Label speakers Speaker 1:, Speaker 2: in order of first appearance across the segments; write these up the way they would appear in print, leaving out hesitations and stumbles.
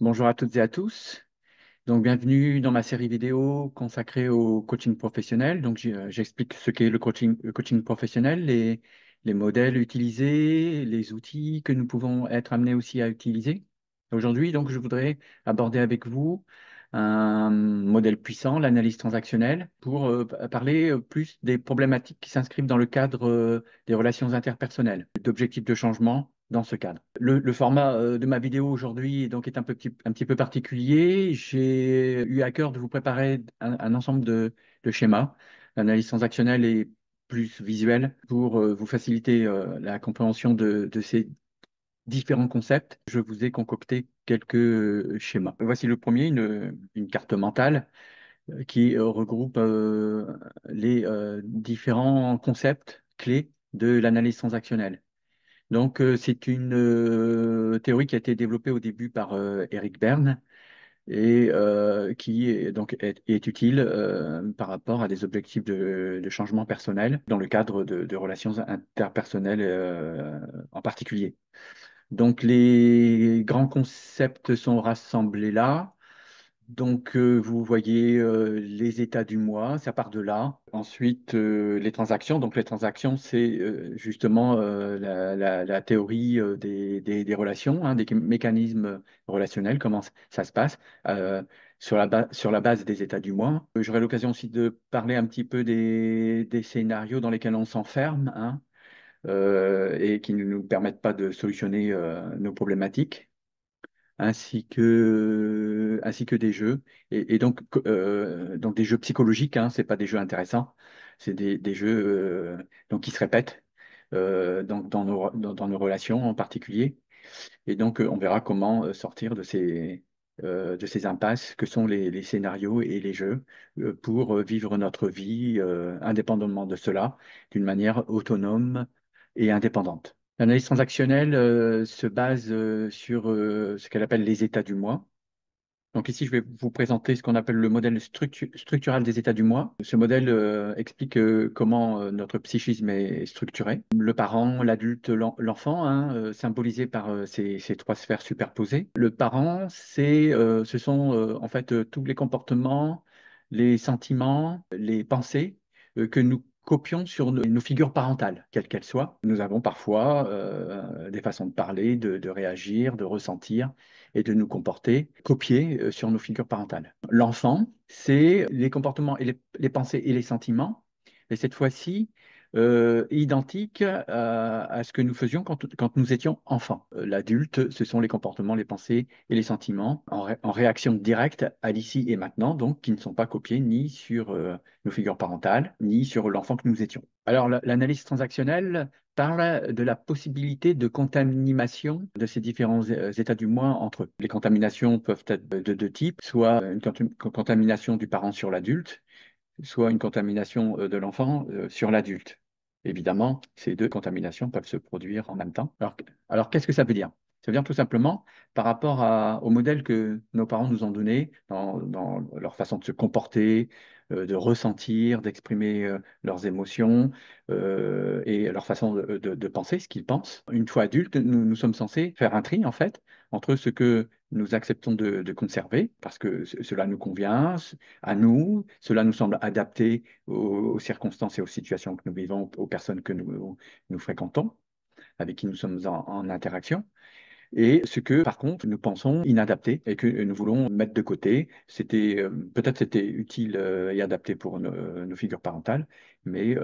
Speaker 1: Bonjour à toutes et à tous. Donc, bienvenue dans ma série vidéo consacrée au coaching professionnel. Donc, j'explique ce qu'est le coaching professionnel, les modèles utilisés, les outils que nous pouvons être amenés aussi à utiliser. Aujourd'hui, donc, je voudrais aborder avec vous un modèle puissant, l'analyse transactionnelle, pour parler plus des problématiques qui s'inscrivent dans le cadre des relations interpersonnelles, d'objectifs de changement dans ce cadre. Le format de ma vidéo aujourd'hui donc est un petit peu particulier. J'ai eu à cœur de vous préparer un ensemble de schémas. L'analyse transactionnelle est plus visuelle pour vous faciliter la compréhension de ces différents concepts. Je vous ai concocté quelques schémas. Voici le premier, une carte mentale qui regroupe les différents concepts clés de l'analyse transactionnelle. Donc, c'est une théorie qui a été développée au début par Eric Berne et qui est utile par rapport à des objectifs de changement personnel dans le cadre de relations interpersonnelles en particulier. Donc, les grands concepts sont rassemblés là. Donc, vous voyez les états du mois, ça part de là. Ensuite, les transactions. Donc, les transactions, c'est justement la théorie des relations, hein, des mécanismes relationnels, comment ça se passe sur la base des états du mois. J'aurai l'occasion aussi de parler un petit peu des scénarios dans lesquels on s'enferme, hein, et qui ne nous permettent pas de solutionner nos problématiques ainsi que des jeux. Et donc, donc des jeux psychologiques, hein, c'est pas des jeux intéressants, c'est des jeux donc qui se répètent dans nos relations en particulier. Et donc, on verra comment sortir de ces impasses que sont les scénarios et les jeux pour vivre notre vie indépendamment de cela, d'une manière autonome et indépendante. L'analyse transactionnelle se base sur ce qu'elle appelle les états du mois. Donc ici, je vais vous présenter ce qu'on appelle le modèle structural des états du moi. Ce modèle explique comment notre psychisme est structuré. Le parent, l'adulte, l'enfant, hein, symbolisé par ces trois sphères superposées. Le parent, ce sont en fait tous les comportements, les sentiments, les pensées que nous copions sur nos figures parentales, quelles qu'elles soient. Nous avons parfois des façons de parler, de réagir, de ressentir et de nous comporter copiés sur nos figures parentales. L'enfant, c'est les comportements et les pensées et les sentiments, et cette fois-ci, identiques à ce que nous faisions quand nous étions enfants. L'adulte, ce sont les comportements, les pensées et les sentiments en réaction directe à l'ici et maintenant, donc qui ne sont pas copiés ni sur nos figures parentales, ni sur l'enfant que nous étions. Alors, l'analyse transactionnelle parle de la possibilité de contamination de ces différents états du moi entre eux. Les contaminations peuvent être de deux types, soit une contamination du parent sur l'adulte, soit une contamination de l'enfant sur l'adulte. Évidemment, ces deux contaminations peuvent se produire en même temps. Alors qu'est-ce que ça veut dire? Ça veut dire tout simplement, par rapport au modèle que nos parents nous ont donné dans leur façon de se comporter, de ressentir, d'exprimer leurs émotions et leur façon de penser, ce qu'ils pensent. Une fois adultes, nous sommes censés faire un tri, en fait, entre ce que nous acceptons de conserver, parce que cela nous convient, à nous, cela nous semble adapté aux circonstances et aux situations que nous vivons, aux personnes que nous fréquentons, avec qui nous sommes en interaction, et ce que, par contre, nous pensons inadapté et que nous voulons mettre de côté. Peut-être c'était utile et adapté pour nos figures parentales, mais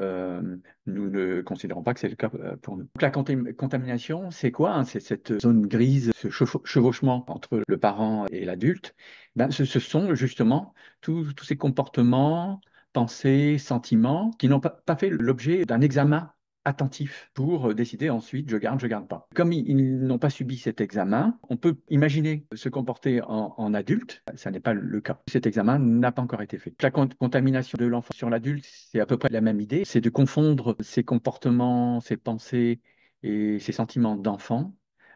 Speaker 1: nous ne considérons pas que c'est le cas pour nous. Donc, la contamination, c'est quoi, hein? C'est cette zone grise, ce chevauchement entre le parent et l'adulte. Ben, ce sont justement tous ces comportements, pensées, sentiments qui n'ont pas fait l'objet d'un examen attentif pour décider ensuite je garde pas. Comme ils n'ont pas subi cet examen, on peut imaginer se comporter en adulte. Ça n'est pas le cas. Cet examen n'a pas encore été fait. La contamination de l'enfant sur l'adulte, c'est à peu près la même idée. C'est de confondre ses comportements, ses pensées et ses sentiments d'enfant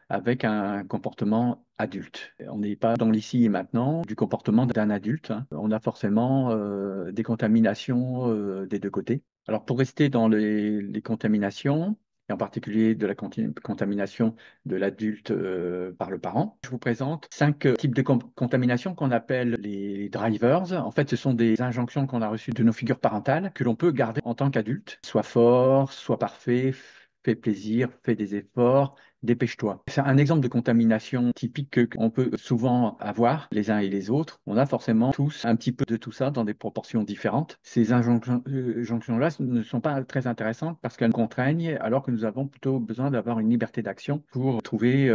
Speaker 1: avec un comportement adulte. On n'est pas dans l'ici et maintenant du comportement d'un adulte, hein. On a forcément des contaminations des deux côtés. Alors pour rester dans les contaminations, et en particulier de la contamination de l'adulte par le parent. Je vous présente 5 types de contamination qu'on appelle les drivers. En fait, ce sont des injonctions qu'on a reçues de nos figures parentales que l'on peut garder en tant qu'adulte. Sois fort, sois parfait, fais plaisir, fais des efforts, dépêche-toi. C'est un exemple de contamination typique qu'on peut souvent avoir les uns et les autres. On a forcément tous un petit peu de tout ça dans des proportions différentes. Ces injonctions-là ne sont pas très intéressantes parce qu'elles contraignent alors que nous avons plutôt besoin d'avoir une liberté d'action pour trouver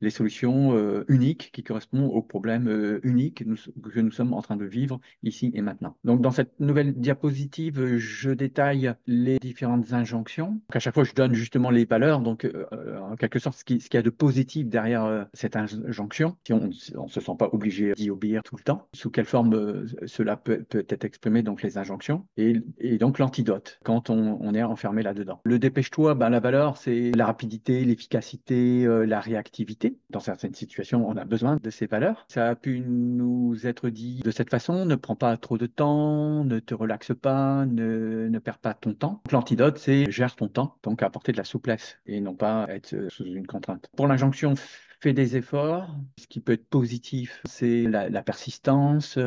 Speaker 1: les solutions uniques qui correspondent aux problèmes uniques que nous sommes en train de vivre ici et maintenant. Donc, dans cette nouvelle diapositive, je détaille les différentes injonctions. Donc, à chaque fois, je donne justement les valeurs, donc en quelque sorte, ce qu'il y a de positif derrière cette injonction. Si on ne se sent pas obligé d'y obéir tout le temps, sous quelle forme cela peut être exprimé, donc les injonctions, et donc l'antidote, quand on est enfermé là-dedans. Le dépêche-toi, ben, la valeur, c'est la rapidité, l'efficacité, la réactivité. Dans certaines situations, on a besoin de ces valeurs. Ça a pu nous être dit de cette façon: ne prends pas trop de temps, ne te relaxe pas, ne perds pas ton temps. Donc, l'antidote, c'est gère ton temps, donc apporter de la souplesse et non pas être sous une contrainte. Pour l'injonction, fais des efforts. Ce qui peut être positif, c'est la persistance,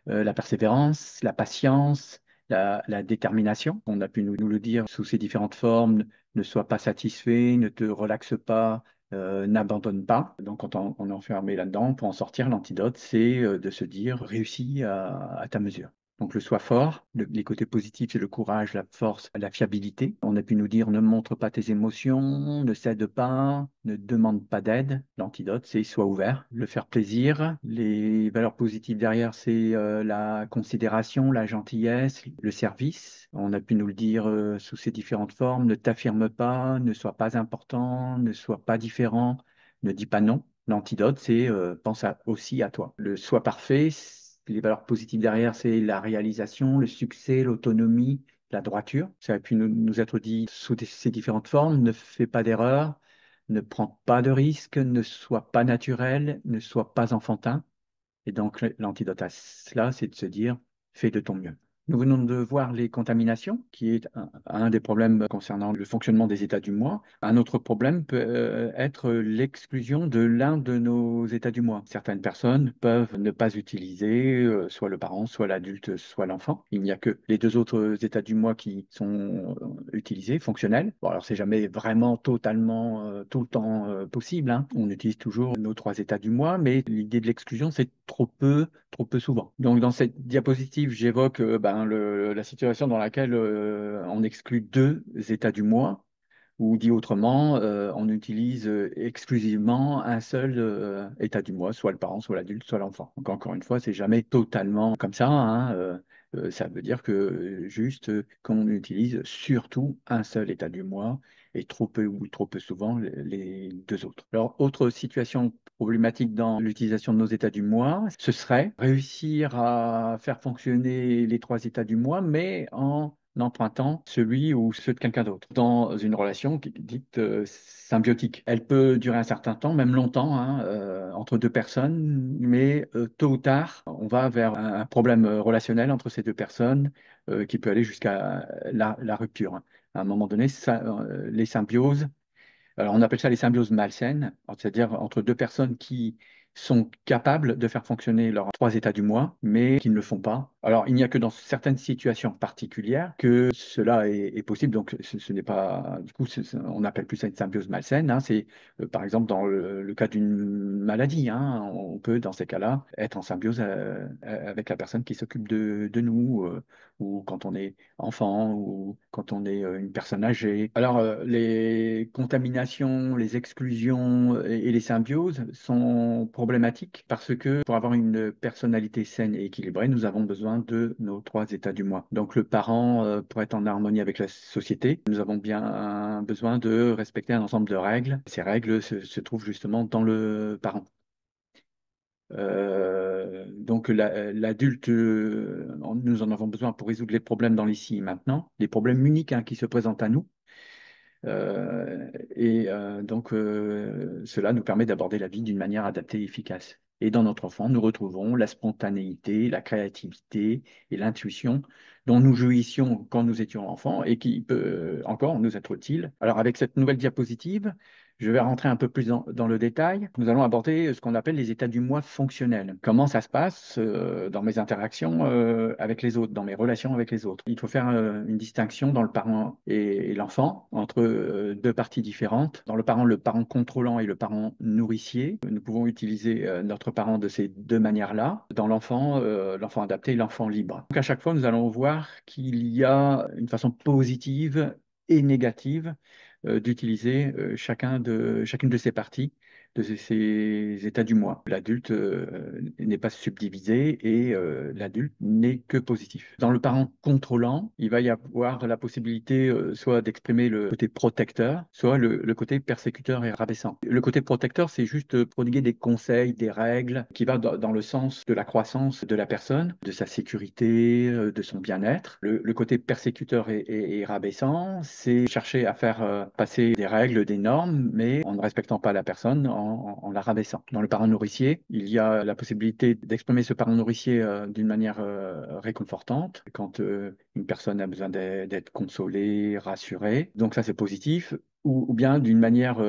Speaker 1: la persévérance, la patience, la détermination. On a pu nous le dire sous ces différentes formes: ne sois pas satisfait, ne te relaxe pas, n'abandonne pas. Donc, quand on est enfermé là-dedans, pour en sortir, l'antidote, c'est de se dire réussis à ta mesure. Donc, le soi fort, les côtés positifs, c'est le courage, la force, la fiabilité. On a pu nous dire: ne montre pas tes émotions, ne cède pas, ne demande pas d'aide. L'antidote, c'est sois ouvert, le faire plaisir. Les valeurs positives derrière, c'est la considération, la gentillesse, le service. On a pu nous le dire sous ces différentes formes: ne t'affirme pas, ne sois pas important, ne sois pas différent, ne dis pas non. L'antidote, c'est pense aussi à toi. Le soi parfait, les valeurs positives derrière, c'est la réalisation, le succès, l'autonomie, la droiture. Ça a pu nous être dit sous ces différentes formes: ne fais pas d'erreur, ne prends pas de risques, ne sois pas naturel, ne sois pas enfantin. Et donc, l'antidote à cela, c'est de se dire fais de ton mieux. Nous venons de voir les contaminations, qui est un des problèmes concernant le fonctionnement des états du moi. Un autre problème peut être l'exclusion de l'un de nos états du moi. Certaines personnes peuvent ne pas utiliser soit le parent, soit l'adulte, soit l'enfant. Il n'y a que les deux autres états du moi qui sont utilisés, fonctionnels. Bon, alors c'est jamais vraiment totalement tout le temps possible, hein. On utilise toujours nos 3 états du moi, mais l'idée de l'exclusion, c'est trop peu souvent. Donc, dans cette diapositive, j'évoque la situation dans laquelle on exclut 2 états du moi, ou dit autrement, on utilise exclusivement un seul état du moi, soit le parent, soit l'adulte, soit l'enfant. Donc, encore une fois, c'est jamais totalement comme ça, hein. Ça veut dire que juste qu'on utilise surtout un seul état du moi et trop peu ou trop peu souvent les deux autres. Alors, autre situation problématique dans l'utilisation de nos états du moi, ce serait réussir à faire fonctionner les 3 états du moi, mais en empruntant celui ou ceux de quelqu'un d'autre, dans une relation dite symbiotique. Elle peut durer un certain temps, même longtemps, hein, entre 2 personnes, mais tôt ou tard, on va vers un problème relationnel entre ces 2 personnes qui peut aller jusqu'à la rupture, hein. À un moment donné, les symbioses, alors, on appelle ça les symbioses malsaines, c'est-à-dire entre 2 personnes qui sont capables de faire fonctionner leurs 3 états du moi, mais qui ne le font pas. Alors, il n'y a que dans certaines situations particulières que cela est possible. Donc, ce n'est pas, du coup, on appelle plus ça une symbiose malsaine, hein. C'est par exemple dans le cas d'une maladie, hein. On peut, dans ces cas-là, être en symbiose avec la personne qui s'occupe de nous, ou quand on est enfant, ou quand on est une personne âgée. Alors, les contaminations, les exclusions et les symbioses sont problématiques parce que pour avoir une personnalité saine et équilibrée, nous avons besoin de nos 3 états du moi. Donc, le parent, pour être en harmonie avec la société, nous avons bien besoin de respecter un ensemble de règles. Ces règles se trouvent justement dans le parent. Donc l'adulte, nous en avons besoin pour résoudre les problèmes dans l'ici et maintenant, les problèmes uniques, hein, qui se présentent à nous. Donc cela nous permet d'aborder la vie d'une manière adaptée et efficace. Et dans notre enfant, nous retrouvons la spontanéité, la créativité et l'intuition dont nous jouissions quand nous étions enfants et qui peut encore nous être utile. Alors avec cette nouvelle diapositive, je vais rentrer un peu plus dans le détail. Nous allons aborder ce qu'on appelle les états du moi fonctionnels. Comment ça se passe dans mes interactions avec les autres, dans mes relations avec les autres. Il faut faire une distinction dans le parent et l'enfant entre deux parties différentes. Dans le parent contrôlant et le parent nourricier. Nous pouvons utiliser notre parent de ces deux manières-là. Dans l'enfant adapté et l'enfant libre. Donc à chaque fois, nous allons voir qu'il y a une façon positive et négative d'utiliser chacune de ces parties, de ces états du moi. L'adulte n'est pas subdivisé et l'adulte n'est que positif. Dans le parent contrôlant, il va y avoir la possibilité soit d'exprimer le côté protecteur, soit le côté persécuteur et rabaissant. Le côté protecteur, c'est juste prodiguer des conseils, des règles qui va dans le sens de la croissance de la personne, de sa sécurité, de son bien-être. Le côté persécuteur et rabaissant, c'est chercher à faire passer des règles, des normes, mais en ne respectant pas la personne, en la rabaissant. Dans le parent nourricier, il y a la possibilité d'exprimer ce parent nourricier d'une manière réconfortante, quand une personne a besoin d'être consolée, rassurée. Donc ça, c'est positif. Ou bien d'une manière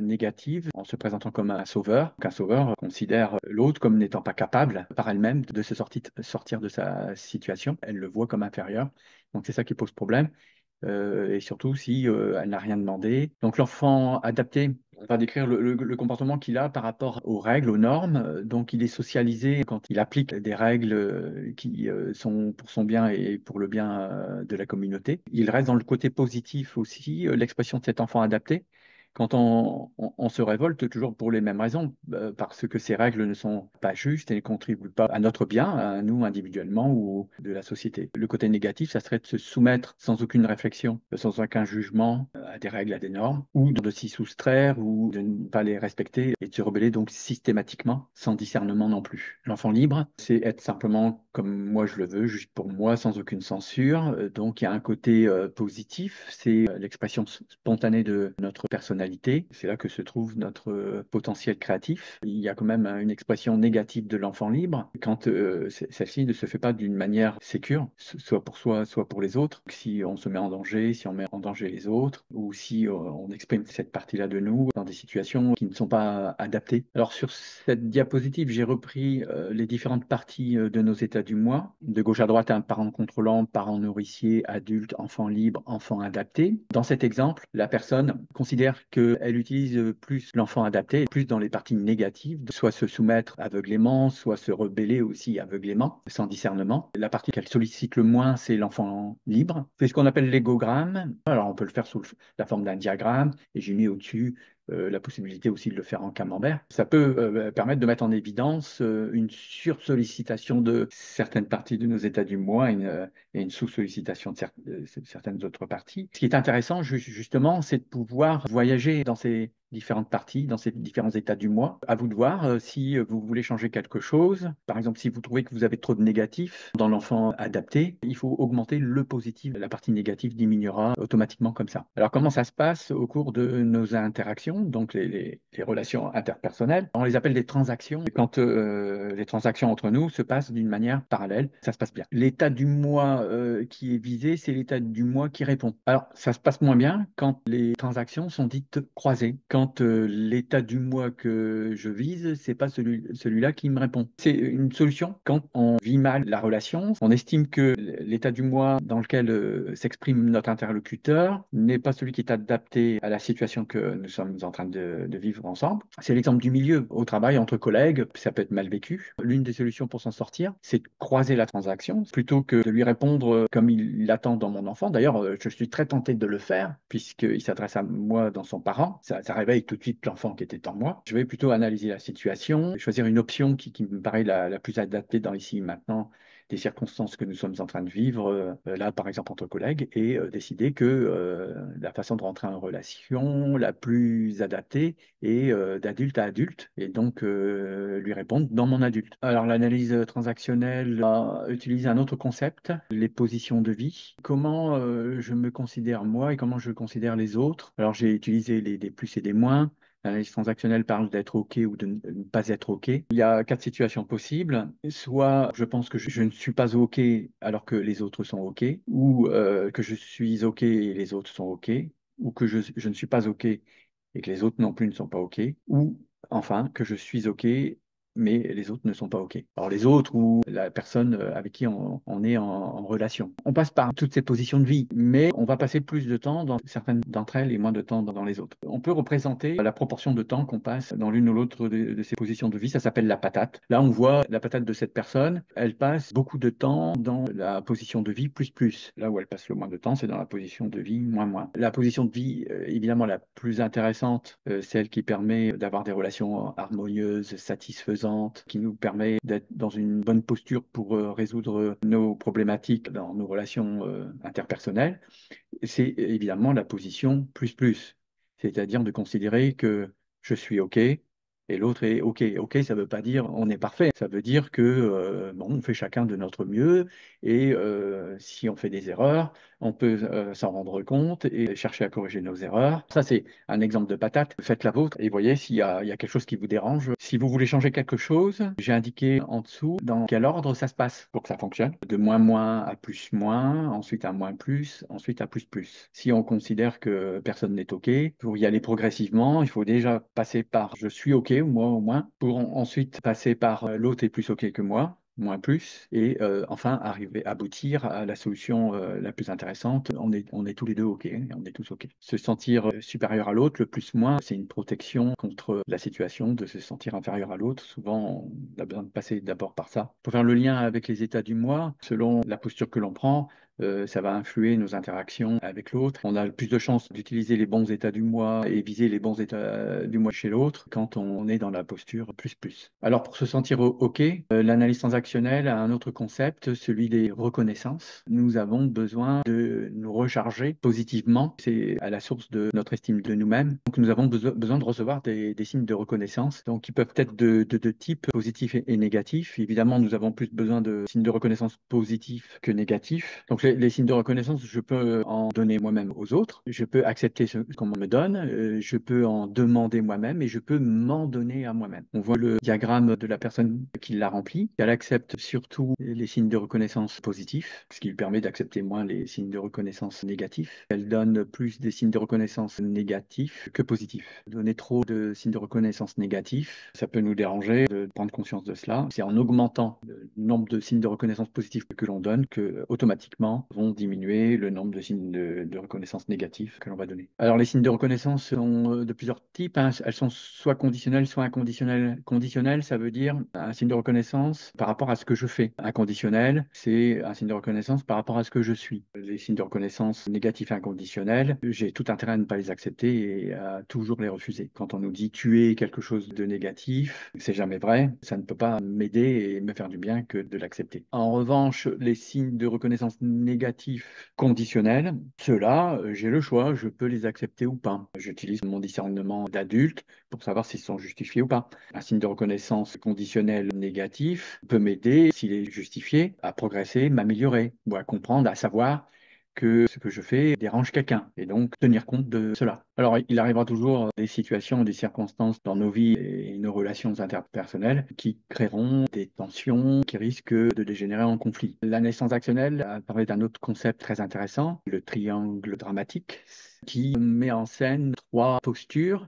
Speaker 1: négative, en se présentant comme un sauveur. Donc un sauveur considère l'autre comme n'étant pas capable par elle-même de se sortir de sa situation. Elle le voit comme inférieur. Donc c'est ça qui pose problème. Et surtout si elle n'a rien demandé. Donc l'enfant adapté va décrire le comportement qu'il a par rapport aux règles, aux normes. Donc il est socialisé quand il applique des règles qui sont pour son bien et pour le bien de la communauté. Il reste dans le côté positif aussi, l'expression de cet enfant adapté. Quand on se révolte toujours pour les mêmes raisons, parce que ces règles ne sont pas justes et ne contribuent pas à notre bien, à nous individuellement ou de la société. Le côté négatif, ça serait de se soumettre sans aucune réflexion, sans aucun jugement à des règles, à des normes, ou de s'y soustraire ou de ne pas les respecter et de se rebeller donc systématiquement, sans discernement non plus. L'enfant libre, c'est être simplement comme moi je le veux, juste pour moi, sans aucune censure. Donc il y a un côté positif, c'est l'expression spontanée de notre personnalité. C'est là que se trouve notre potentiel créatif. Il y a quand même une expression négative de l'enfant libre quand celle-ci ne se fait pas d'une manière sécure, soit pour soi, soit pour les autres. Si on se met en danger, si on met en danger les autres, ou si on exprime cette partie-là de nous dans des situations qui ne sont pas adaptées. Alors sur cette diapositive, j'ai repris les différentes parties de nos états du moi. De gauche à droite, un parent contrôlant, parent nourricier, adulte, enfant libre, enfant adapté. Dans cet exemple, la personne considère qu'elle utilise plus l'enfant adapté, plus dans les parties négatives, soit se soumettre aveuglément, soit se rebeller aussi aveuglément, sans discernement. La partie qu'elle sollicite le moins, c'est l'enfant libre. C'est ce qu'on appelle l'égogramme. Alors on peut le faire sous la forme d'un diagramme, et j'ai mis au-dessus la possibilité aussi de le faire en camembert. Ça peut permettre de mettre en évidence une sursollicitation de certaines parties de nos états du moi et une sous-sollicitation de certaines autres parties. Ce qui est intéressant, justement, c'est de pouvoir voyager dans ces différentes parties, dans ces différents états du moi. À vous de voir si vous voulez changer quelque chose. Par exemple, si vous trouvez que vous avez trop de négatifs dans l'enfant adapté, il faut augmenter le positif. La partie négative diminuera automatiquement comme ça. Alors, comment ça se passe au cours de nos interactions, donc les relations interpersonnelles? On les appelle des transactions. Quand les transactions entre nous se passent d'une manière parallèle, ça se passe bien. L'état du moi qui est visé, c'est l'état du moi qui répond. Alors, ça se passe moins bien quand les transactions sont dites croisées. Quand l'état du moi que je vise, c'est pas celui-là qui me répond. C'est une solution quand on vit mal la relation. On estime que l'état du moi dans lequel s'exprime notre interlocuteur n'est pas celui qui est adapté à la situation que nous sommes en train de vivre ensemble. C'est l'exemple du milieu au travail entre collègues, ça peut être mal vécu. L'une des solutions pour s'en sortir, c'est de croiser la transaction plutôt que de lui répondre comme il l'attend dans mon enfant. D'ailleurs, je suis très tenté de le faire puisqu'il s'adresse à moi dans son parent. Ça réveille tout de suite l'enfant qui était en moi. Je vais plutôt analyser la situation, choisir une option qui me paraît la plus adaptée dans ici et maintenant des circonstances que nous sommes en train de vivre, là par exemple entre collègues, et décider que la façon de rentrer en relation la plus adaptée est d'adulte à adulte, et donc lui répondre dans mon adulte. Alors l'analyse transactionnelle utilise un autre concept, les positions de vie. Comment je me considère moi et comment je considère les autres. Alors j'ai utilisé des plus et des moins, L'analyse transactionnelle parle d'être OK ou de ne pas être OK. Il y a 4 situations possibles. Soit je pense que je ne suis pas OK alors que les autres sont OK, ou que je suis OK et les autres sont OK, ou que je ne suis pas OK et que les autres non plus ne sont pas OK, ou enfin que je suis OK mais les autres ne sont pas OK. Alors les autres ou la personne avec qui on est en relation. On passe par toutes ces positions de vie, mais on va passer plus de temps dans certaines d'entre elles et moins de temps dans les autres. On peut représenter la proportion de temps qu'on passe dans l'une ou l'autre de ces positions de vie. Ça s'appelle la patate. Là, on voit la patate de cette personne. Elle passe beaucoup de temps dans la position de vie plus plus. Là où elle passe le moins de temps, c'est dans la position de vie moins moins. La position de vie, évidemment, la plus intéressante, celle qui permet d'avoir des relations harmonieuses, satisfaisantes, qui nous permet d'être dans une bonne posture pour résoudre nos problématiques dans nos relations interpersonnelles, c'est évidemment la position plus plus, c'est-à-dire de considérer que je suis OK et l'autre est OK. OK, ça ne veut pas dire on est parfait, ça veut dire que bon, on fait chacun de notre mieux et si on fait des erreurs, on peut s'en rendre compte et chercher à corriger nos erreurs. Ça, c'est un exemple de patate. Faites la vôtre et voyez il y a quelque chose qui vous dérange. Si vous voulez changer quelque chose, j'ai indiqué en dessous dans quel ordre ça se passe pour que ça fonctionne. De moins moins à plus moins, ensuite à moins plus, ensuite à plus plus. Si on considère que personne n'est OK, pour y aller progressivement, il faut déjà passer par je suis OK, moi au moins, pour ensuite passer par l'autre est plus OK que moi, moins plus, et enfin aboutir à la solution la plus intéressante. On est tous les deux OK, on est tous OK. Se sentir supérieur à l'autre, le plus moins, c'est une protection contre la situation de se sentir inférieur à l'autre. Souvent, on a besoin de passer d'abord par ça. Pour faire le lien avec les états du moi, selon la posture que l'on prend, ça va influer nos interactions avec l'autre. On a plus de chances d'utiliser les bons états du moi et viser les bons états du moi chez l'autre quand on est dans la posture plus plus. Alors pour se sentir OK, l'analyse transactionnelle a un autre concept, celui des reconnaissances. Nous avons besoin de nous recharger positivement. C'est à la source de notre estime de nous-mêmes. Donc nous avons besoin de recevoir des signes de reconnaissance, donc qui peuvent être de type positif et négatif. Évidemment, nous avons plus besoin de signes de reconnaissance positifs que négatifs. Donc les signes de reconnaissance, je peux en donner moi-même aux autres. Je peux accepter ce qu'on me donne. Je peux en demander moi-même et je peux m'en donner à moi-même. On voit le diagramme de la personne qui l'a rempli. Elle accepte surtout les signes de reconnaissance positifs, ce qui lui permet d'accepter moins les signes de reconnaissance négatifs. Elle donne plus des signes de reconnaissance négatifs que positifs. Donner trop de signes de reconnaissance négatifs, ça peut nous déranger de prendre conscience de cela. C'est en augmentant le nombre de signes de reconnaissance positifs que l'on donne que automatiquement vont diminuer le nombre de signes de reconnaissance négatifs que l'on va donner. Alors les signes de reconnaissance sont de plusieurs types, hein. Elles sont soit conditionnelles, soit inconditionnelles. Conditionnelles, ça veut dire un signe de reconnaissance par rapport à ce que je fais. Inconditionnel, c'est un signe de reconnaissance par rapport à ce que je suis. Les signes de reconnaissance négatifs et inconditionnels, j'ai tout intérêt à ne pas les accepter et à toujours les refuser. Quand on nous dit tu es quelque chose de négatif, c'est jamais vrai. Ça ne peut pas m'aider et me faire du bien que de l'accepter. En revanche, les signes de reconnaissance négatifs conditionnels, ceux-là, j'ai le choix, je peux les accepter ou pas. J'utilise mon discernement d'adulte pour savoir s'ils sont justifiés ou pas. Un signe de reconnaissance conditionnel négatif peut m'aider, s'il est justifié, à progresser, m'améliorer ou à comprendre, à savoir que ce que je fais dérange quelqu'un et donc tenir compte de cela. Alors, il arrivera toujours des situations, des circonstances dans nos vies et nos relations interpersonnelles qui créeront des tensions qui risquent de dégénérer en conflit. La naissance actionnelle a parlé d'un autre concept très intéressant, le triangle dramatique, qui met en scène 3 postures,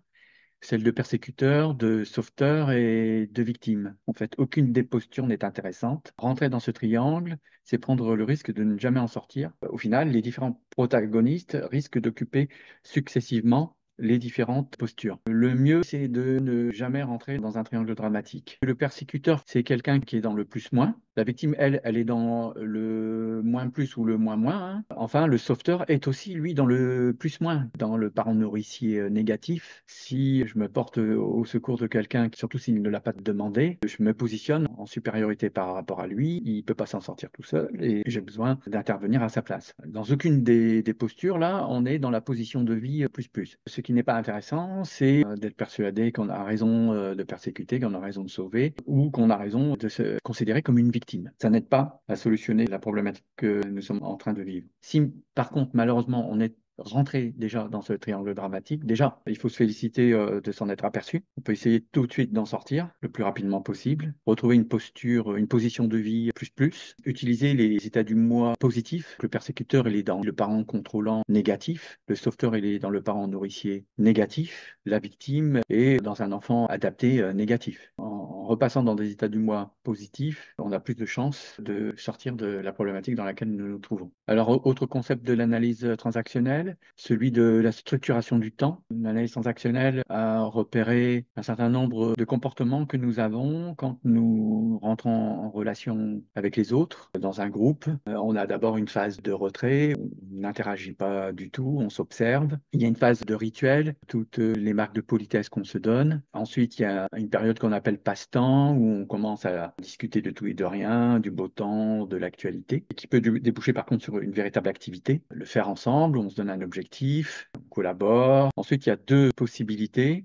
Speaker 1: celle de persécuteur, de sauveteur et de victime. En fait, aucune des postures n'est intéressante. Rentrer dans ce triangle, c'est prendre le risque de ne jamais en sortir. Au final, les différents protagonistes risquent d'occuper successivement les différentes postures. Le mieux, c'est de ne jamais rentrer dans un triangle dramatique. Le persécuteur, c'est quelqu'un qui est dans le plus-moins. La victime, elle est dans le moins plus ou le moins moins, hein. Enfin, le sauveteur est aussi, lui, dans le plus moins, dans le parent nourricier négatif. Si je me porte au secours de quelqu'un, surtout s'il ne l'a pas demandé, je me positionne en supériorité par rapport à lui. Il ne peut pas s'en sortir tout seul et j'ai besoin d'intervenir à sa place. Dans aucune des postures, là, on est dans la position de vie plus plus. Ce qui n'est pas intéressant, c'est d'être persuadé qu'on a raison de persécuter, qu'on a raison de sauver ou qu'on a raison de se considérer comme une victime. Ça n'aide pas à solutionner la problématique que nous sommes en train de vivre. Si par contre, malheureusement, on est rentrer déjà dans ce triangle dramatique. Déjà, il faut se féliciter de s'en être aperçu. On peut essayer tout de suite d'en sortir le plus rapidement possible, retrouver une posture, une position de vie plus, utiliser les états du moi positifs. Le persécuteur, il est dans le parent contrôlant négatif, le sauveteur, il est dans le parent nourricier négatif, la victime est dans un enfant adapté négatif. En repassant dans des états du moi positifs, on a plus de chances de sortir de la problématique dans laquelle nous nous trouvons. Alors, autre concept de l'analyse transactionnelle, celui de la structuration du temps. L'analyse transactionnelle a repéré un certain nombre de comportements que nous avons quand nous rentrons en relation avec les autres dans un groupe. On a d'abord une phase de retrait, on n'interagit pas du tout, on s'observe. Il y a une phase de rituel, toutes les marques de politesse qu'on se donne. Ensuite, il y a une période qu'on appelle passe-temps, où on commence à discuter de tout et de rien, du beau temps, de l'actualité, et qui peut déboucher par contre sur une véritable activité. Le faire ensemble, on se donne un objectif, on collabore. Ensuite, il y a deux possibilités.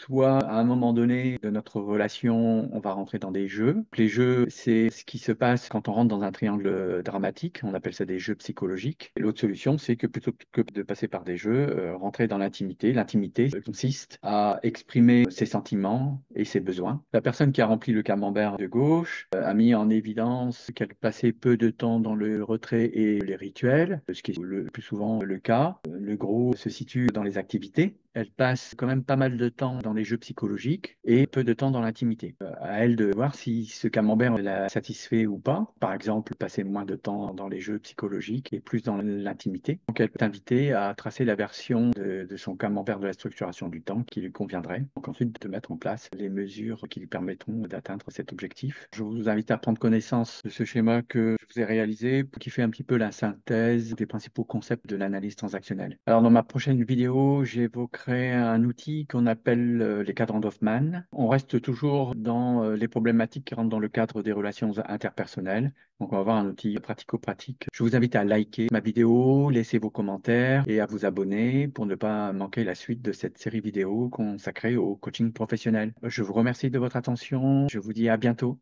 Speaker 1: Soit à un moment donné de notre relation, on va rentrer dans des jeux. Les jeux, c'est ce qui se passe quand on rentre dans un triangle dramatique. On appelle ça des jeux psychologiques. Et l'autre solution, c'est que plutôt que de passer par des jeux, rentrer dans l'intimité. L'intimité consiste à exprimer ses sentiments et ses besoins. La personne qui a rempli le camembert de gauche a mis en évidence qu'elle passait peu de temps dans le retrait et les rituels, ce qui est le plus souvent le cas. Le gros se situe dans les activités. Elle passe quand même pas mal de temps dans les jeux psychologiques et peu de temps dans l'intimité. À elle de voir si ce camembert la satisfait ou pas. Par exemple, passer moins de temps dans les jeux psychologiques et plus dans l'intimité. Donc, elle peut t'inviter à tracer la version de son camembert de la structuration du temps qui lui conviendrait. Donc, ensuite, de mettre en place les mesures qui lui permettront d'atteindre cet objectif. Je vous invite à prendre connaissance de ce schéma que je vous ai réalisé, qui fait un petit peu la synthèse des principaux concepts de l'analyse transactionnelle. Alors, dans ma prochaine vidéo, j'évoquerai un outil qu'on appelle les cadrans d'Hoffmann. On reste toujours dans les problématiques qui rentrent dans le cadre des relations interpersonnelles. Donc, on va avoir un outil pratico-pratique. Je vous invite à liker ma vidéo, laisser vos commentaires et à vous abonner pour ne pas manquer la suite de cette série vidéo consacrée au coaching professionnel. Je vous remercie de votre attention. Je vous dis à bientôt.